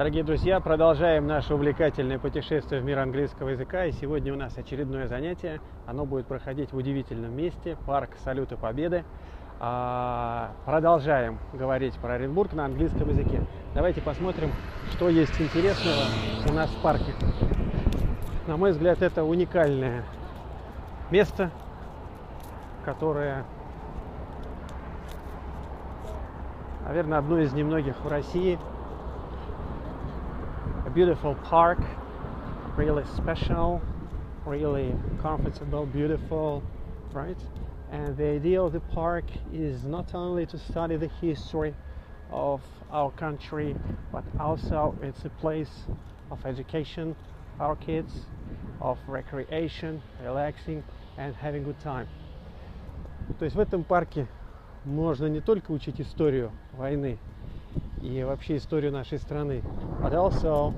Дорогие друзья, продолжаем наше увлекательное путешествие в мир английского языка. И сегодня у нас очередное занятие. Оно будет проходить в удивительном месте, парк Салюта Победы. Продолжаем говорить про Оренбург на английском языке. Давайте посмотрим, что есть интересного у нас в парке. На мой взгляд, это уникальное место, которое, наверное, одно из немногих в России. A beautiful park, really special, really comfortable, beautiful, right? And the idea of the park is not only to study the history of our country, but also it's a place of education for our kids, of recreation, relaxing and having good time. То есть в этом парке можно не только учить историю войны и вообще историю нашей страны, but also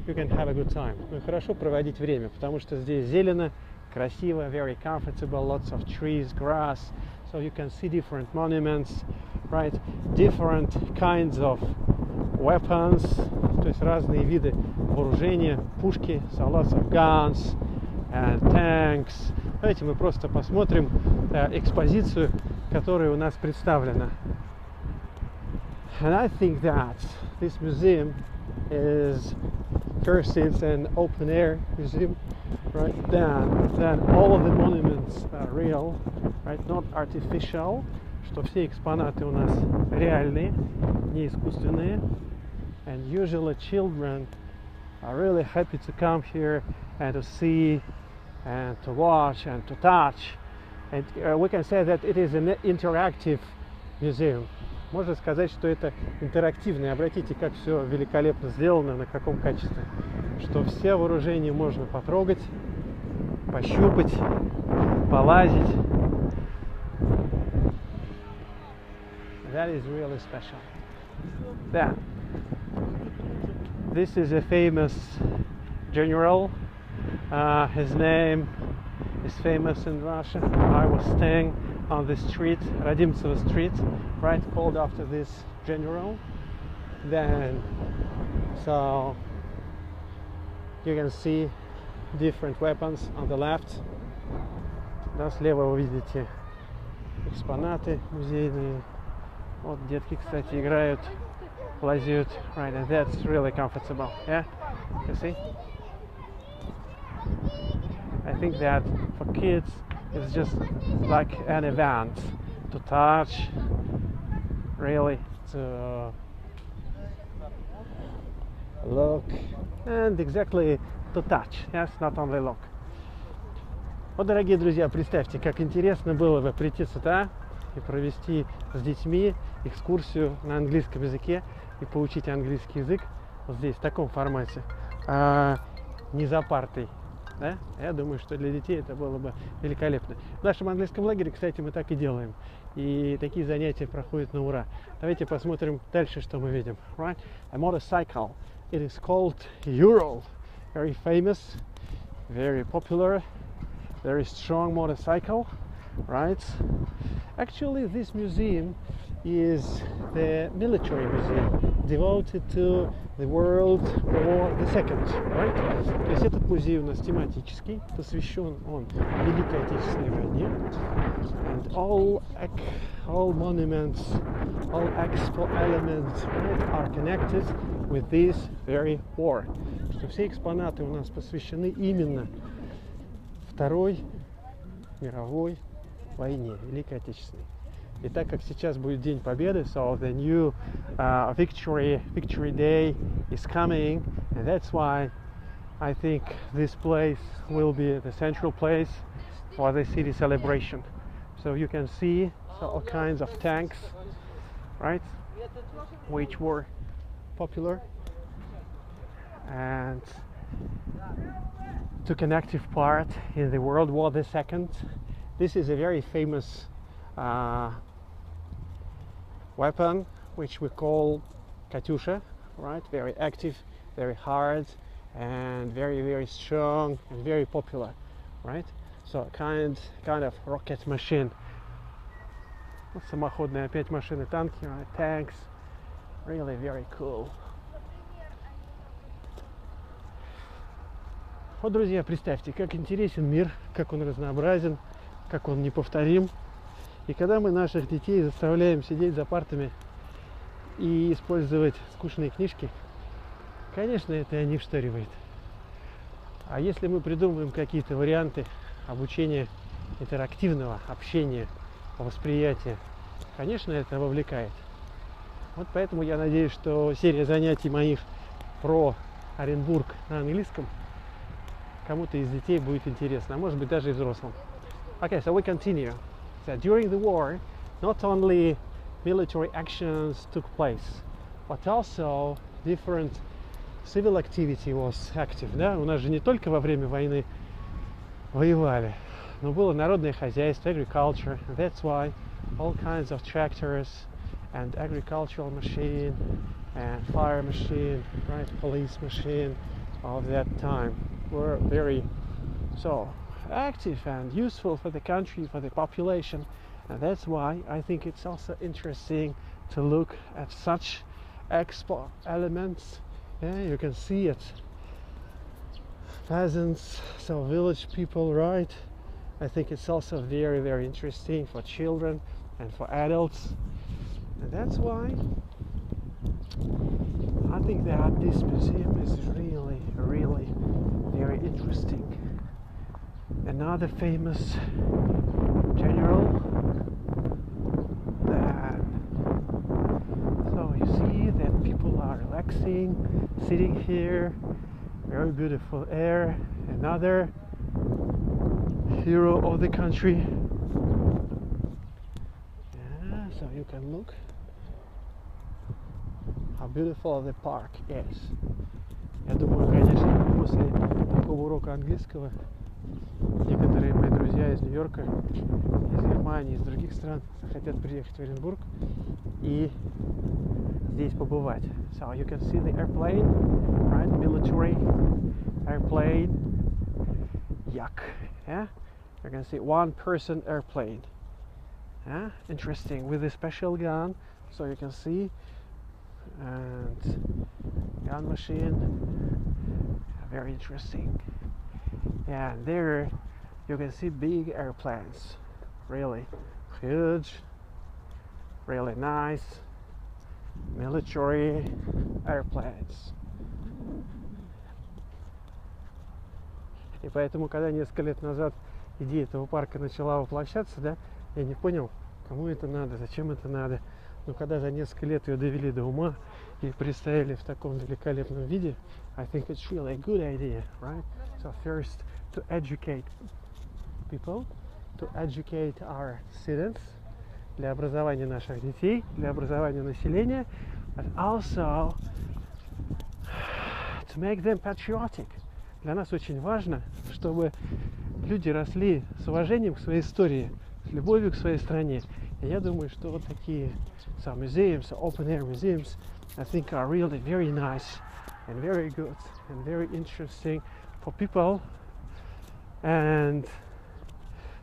you can have a good time. Ну и хорошо проводить время, потому что здесь зелено, красиво, very comfortable, lots of trees, grass, so you can see different monuments, right? Different kinds of weapons, то есть разные виды вооружения, пушки, so lots of guns and tanks. Давайте мы просто посмотрим экспозицию, которая у нас представлена. And I think that this museum is, first it's an open air museum, right? Then all of the monuments are real, right? Not artificial, что все экспонаты у нас реальные, не искусственные. And usually children are really happy to come here and to see and to watch and to touch. And we can say that it is an interactive museum. Можно сказать, что это интерактивное. Обратите, как все великолепно сделано, на каком качестве. Что все вооружения можно потрогать, пощупать, полазить. That is really special. Then, this is a famous general. His name is famous in Russia. I was staying on the street, Radimtseva Street, right, called after this general. Then, so you can see different weapons on the left. Да, слева вы видите экспонаты музейные. Вот детки, кстати, играют, лазят, right, and that's really comfortable, yeah, you see? I think that for kids it's just like an event to touch, really, to look, and exactly to touch, yes, not only look. Вот, дорогие друзья, представьте, как интересно было бы прийти сюда и провести с детьми экскурсию на английском языке и поучить английский язык вот здесь, в таком формате, не за партой. Да? Я думаю, что для детей это было бы великолепно. В нашем английском лагере, кстати, мы так и делаем. И такие занятия проходят на ура. Давайте посмотрим дальше, что мы видим. Right? A motorcycle. It is called Urok. Very famous, very popular, very strong motorcycle. Right? Actually, this museum is the military museum devoted to the World War II, right? То есть этот музей у нас тематический, посвящен он Великой Отечественной войне. And all monuments, all expo elements, right, are connected with this very war. Что все экспонаты у нас посвящены именно Второй мировой войне, Великой Отечественной. И так как сейчас будет День Победы, so the new victory day is coming, and that's why I think this place will be the central place for the city celebration. So you can see all kinds of tanks, right, which were popular and took an active part in the World War II. This is a very famous weapon, which we call Katyusha, right? Very active, very hard, and very, very strong, and very popular, right? So kind of rocket machine. Самоходные опять машины, танки, right? Tanks, really very cool. Вот, друзья, представьте, как интересен мир, как он разнообразен, как он неповторим. И когда мы наших детей заставляем сидеть за партами и использовать скучные книжки, конечно, это не вшторивает. А если мы придумаем какие-то варианты обучения интерактивного общения, восприятия, конечно, это вовлекает. Вот поэтому я надеюсь, что серия занятий моих про Оренбург на английском кому-то из детей будет интересно, а может быть даже и взрослым. Okay, so we continue. So during the war, not only military actions took place, but also different civil activity was active. Да? У нас же не только во время войны воевали, но было народное хозяйство, agriculture. That's why all kinds of tractors and agricultural machine and fire machine, right, police machine of that time were very so active and useful for the country, for the population, and that's why I think it's also interesting to look at such expo elements. Yeah, you can see it. Peasants, so village people, right? I think it's also very, very interesting for children and for adults, and that's why I think that this museum is really, really very interesting. Another famous general. So you see that people are relaxing, sitting here, very beautiful air. Another hero of the country. Yeah, so you can look how beautiful the park is. Я думаю, конечно, после такого урока английского некоторые мои друзья из Нью-Йорка, из Германии, из других стран хотят приехать в Оренбург и здесь побывать. So you can see the airplane, right? Military airplane. Yak. Yeah? You can see one-person airplane. Yeah? Interesting. With a special gun, so you can see, and gun machine. Very interesting. Yeah, and there you can see big airplanes, really huge, really nice military airplanes. И поэтому, когда несколько лет назад идея этого парка начала воплощаться, да, я не понял, кому это надо, зачем это надо. Но когда за несколько лет ее довели до ума и представили в таком великолепном виде, I think it's really a good idea, right? So first, to educate people, to educate our students, для образования наших детей, для образования населения, but also to make them patriotic. Для нас очень важно, чтобы люди росли с уважением к своей истории, с любовью к своей стране. И я думаю, что вот такие museums, open-air museums, I think are really very nice and very good and very interesting for people. And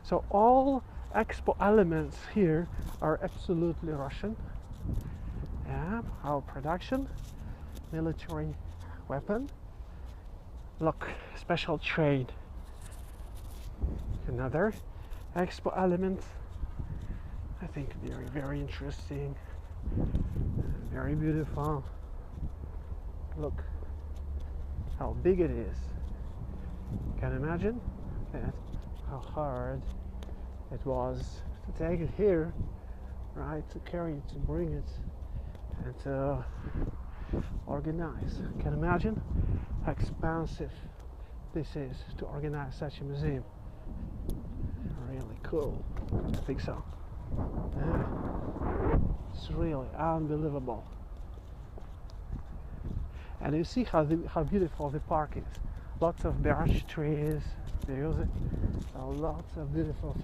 so all expo elements here are absolutely Russian. Yeah, our production, military weapon. Look, special train. Another expo element. I think very, very interesting. Very beautiful. Look how big it is. Can you imagine that? How hard it was to take it here, right? To carry it, to bring it, and to organize. Can you imagine how expensive this is to organize such a museum? Really cool. I think so. Yeah. It's really unbelievable. And you see how beautiful the park is. Lots of birch trees. So lots of beautiful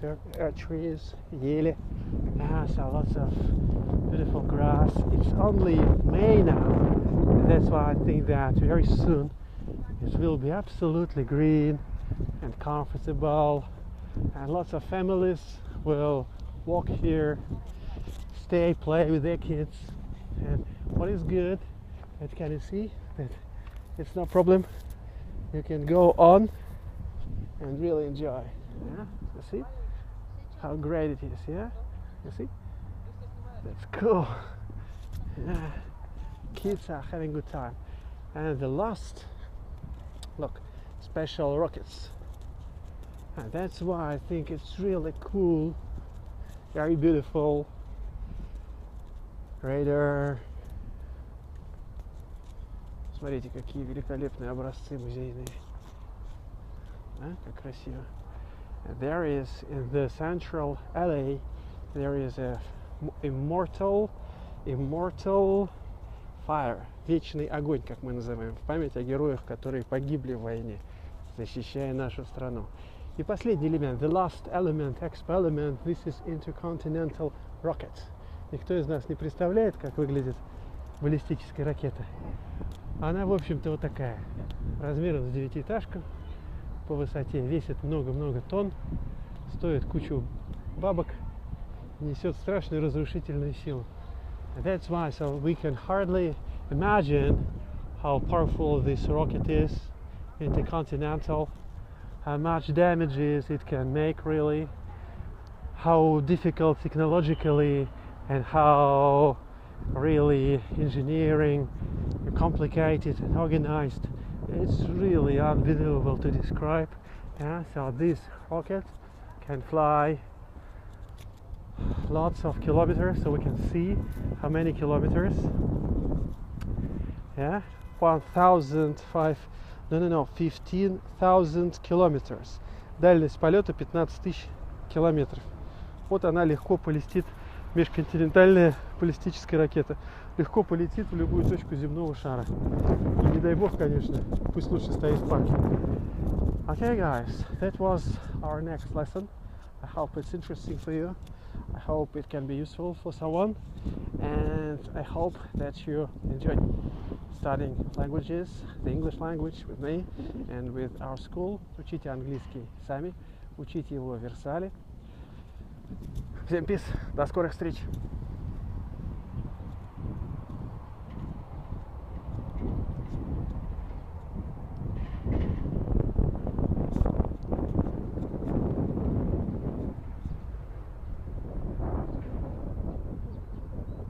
trees, ели. So lots of beautiful grass. It's only May now. That's why I think that very soon it will be absolutely green and comfortable, and lots of families will walk here, stay, play with their kids. And what is good, that can you see that it's no problem you can go on and really enjoy. Yeah, you see how great it is. Yeah, you see, that's cool. Yeah, kids are having a good time. And the last, look, special rockets. And that's why I think it's really cool, very beautiful. Radar. Смотрите, какие великолепные образцы музейные. А, как красиво. And there is, in the central alley, there is a immortal fire. Вечный огонь, как мы называем, в память о героях, которые погибли в войне, защищая нашу страну. И последний элемент, the last element, expo element, this is intercontinental rocket. Никто из нас не представляет, как выглядит баллистическая ракета. Она, в общем-то, вот такая, размером с девятиэтажку, по высоте, весит много-много тонн, стоит кучу бабок, несет страшную разрушительную силу. And that's why, so we can hardly imagine how powerful this rocket is, intercontinental, how much damages it can make really, how difficult technologically and how really engineering, complicated and organized. It's really unbelievable to describe. Yeah, so this rocket can fly lots of kilometers, so we can see how many kilometers. Yeah, 15,000 kilometers. Дальность полета 15 тысяч километров. Вот она легко полетит, межконтинентальная баллистическая ракета. Легко полетит в любую точку земного шара. И не дай бог, конечно, пусть лучше стоит в парке. Okay, guys, that was our next lesson. I hope it's interesting for you. I hope it can be useful for someone. And I hope that you enjoy studying languages, the English language with me and with our school. Учите английский сами, учите его в Версале. Всем peace, до скорых встреч!